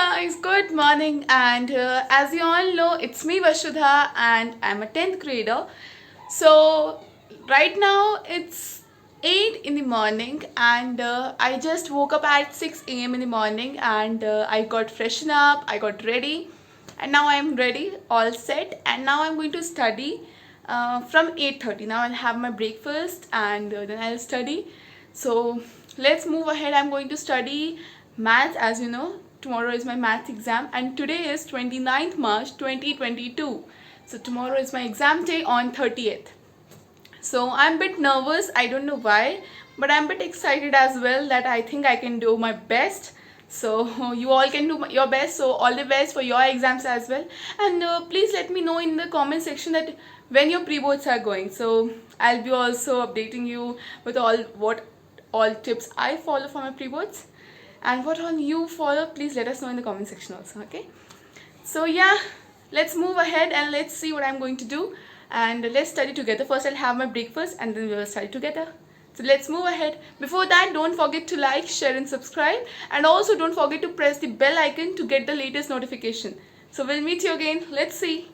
guys, good morning, and as you all know, it's me Vasudha and I'm a 10th grader. So right now it's 8 in the morning and I just woke up at 6 a.m. in the morning and I got freshened up, I got ready, and now I'm ready, all set, and now I'm going to study from 8:30. Now I'll have my breakfast and then I'll study. So let's move ahead. I'm going to study maths. As you know, tomorrow is my maths exam and today is 29th March 2022. So tomorrow is my exam day on 30th. So I'm a bit nervous, I don't know why, but I'm a bit excited as well that I think I can do my best. So you all can do your best, so all the best for your exams as well. And please let me know in the comment section that when your pre-boards are going. So I'll be also updating you with all tips I follow for my pre-boards, and what all you follow, please let us know in the comment section also. Okay, so yeah, let's move ahead and let's see what I'm going to do, and let's study together. First I'll have my breakfast and then we'll study together. So let's move ahead. Before that, don't forget to like, share and subscribe, and also don't forget to press the bell icon to get the latest notification. So we'll meet you again. Let's see.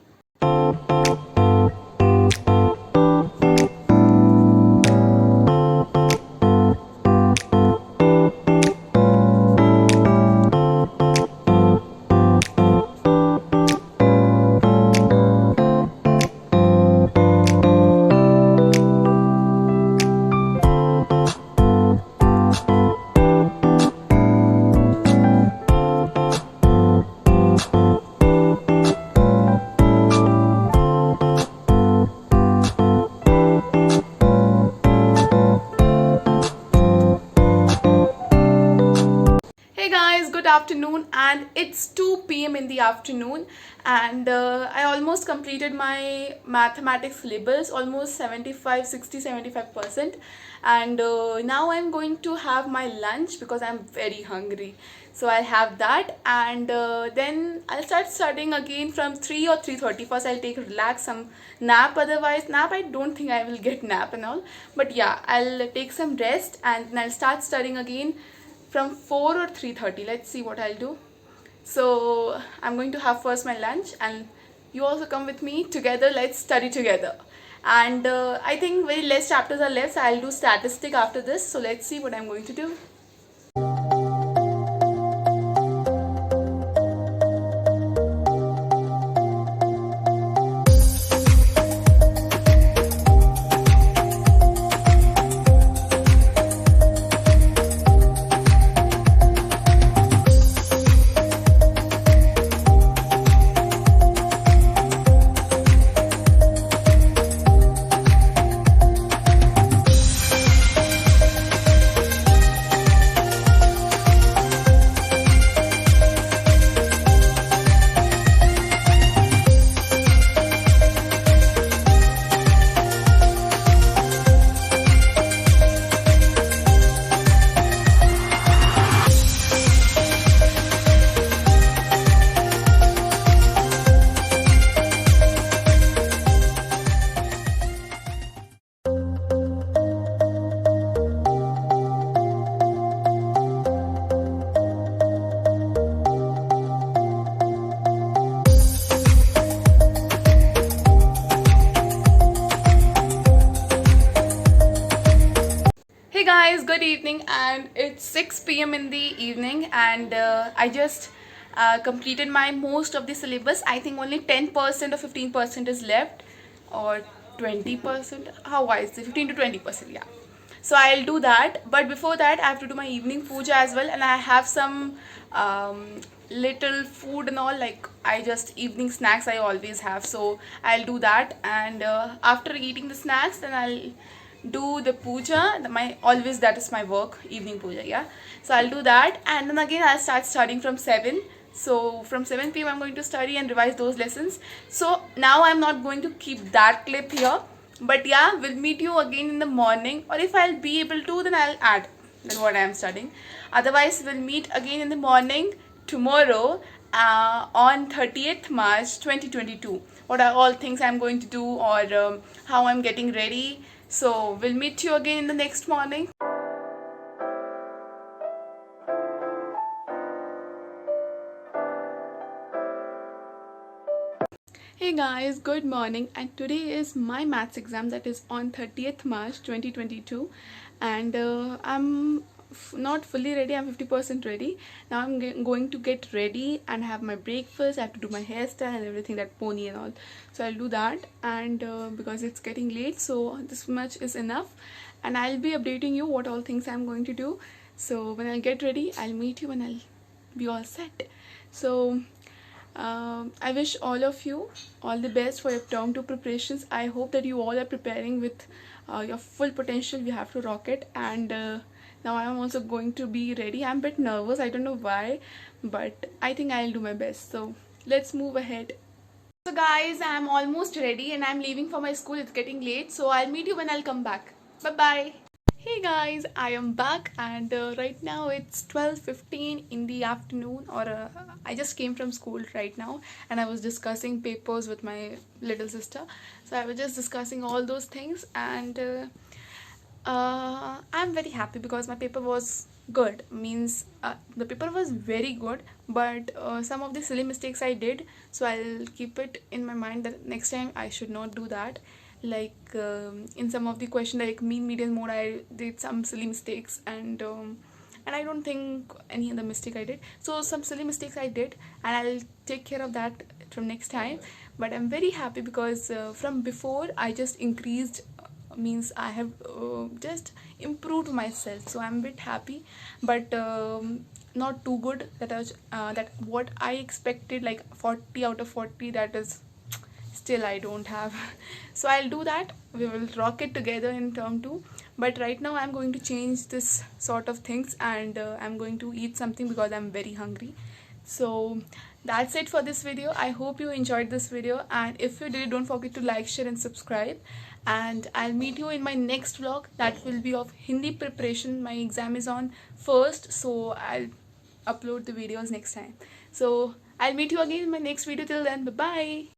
Hey guys, good afternoon, and it's 2 p.m. in the afternoon, and I almost completed my mathematics syllabus, almost 75%, and now I'm going to have my lunch because I'm very hungry. So I'll have that, and then I'll start studying again from 3 or 3:30. First I'll take relax, some nap, otherwise nap I don't think I will get nap and all, but yeah, I'll take some rest and then I'll start studying again from 4 or 3:30. Let's see what I'll do. So I'm going to have first my lunch and you also come with me together. Let's study together. And I think very less chapters are left, so I'll do statistic after this. So let's see what I'm going to do. Hey guys, good evening, and it's 6 p.m. in the evening, and I just completed my most of the syllabus. I think only 10% or 15% is left, or 20%. How wise? 15 to 20%, yeah. So I'll do that, but before that I have to do my evening puja as well, and I have some little food and all, like I just evening snacks I always have. So I'll do that, and after eating the snacks, then I'll do the puja. My always that is my work, evening puja, yeah. So I'll do that, and then again I'll start studying from 7. So from 7 p.m. I'm going to study and revise those lessons. So now I'm not going to keep that clip here, but yeah, we'll meet you again in the morning, or if I'll be able to, then I'll add then what I'm studying. Otherwise we'll meet again in the morning tomorrow on 30th March 2022. What are all things I'm going to do, or how I'm getting ready. So we'll meet you again in the next morning. Hey guys, good morning, and today is my maths exam that is on 30th March 2022, and I'm not fully ready. I'm 50% ready. Now I'm going to get ready and have my breakfast. I have to do my hairstyle and everything, that pony and all. So I'll do that, and because it's getting late, so this much is enough, and I'll be updating you what all things I'm going to do. So when I get ready, I'll meet you and I'll be all set. So I wish all of you all the best for your term 2 preparations. I hope that you all are preparing with your full potential. We have to rock it, and now I am also going to be ready. I'm a bit nervous, I don't know why, but I think I'll do my best. So let's move ahead. So guys, I'm almost ready and I'm leaving for my school. It's getting late, so I'll meet you when I'll come back. Bye bye. Hey guys, I am back, and right now it's 12:15 in the afternoon, or I just came from school right now, and I was discussing papers with my little sister. So I was just discussing all those things, and I'm very happy because my paper was good. Means the paper was very good, but some of the silly mistakes I did, so I'll keep it in my mind that next time I should not do that. Like in some of the question, like mean median mode, I did some silly mistakes, and I don't think any other mistake I did. So some silly mistakes I did, and I'll take care of that from next time. But I'm very happy because from before I just increased, means I have just improved myself, so I'm a bit happy. But not too good, that I was, that what I expected, like 40 out of 40, that is still I don't have. So I'll do that. We will rock it together in term 2. But right now I'm going to change this sort of things, and I'm going to eat something because I'm very hungry. So that's it for this video. I hope you enjoyed this video, and if you did, don't forget to like, share and subscribe. And I'll meet you in my next vlog that will be of Hindi preparation. My exam is on 1st, so I'll upload the videos next time. So I'll meet you again in my next video. Till then, bye bye.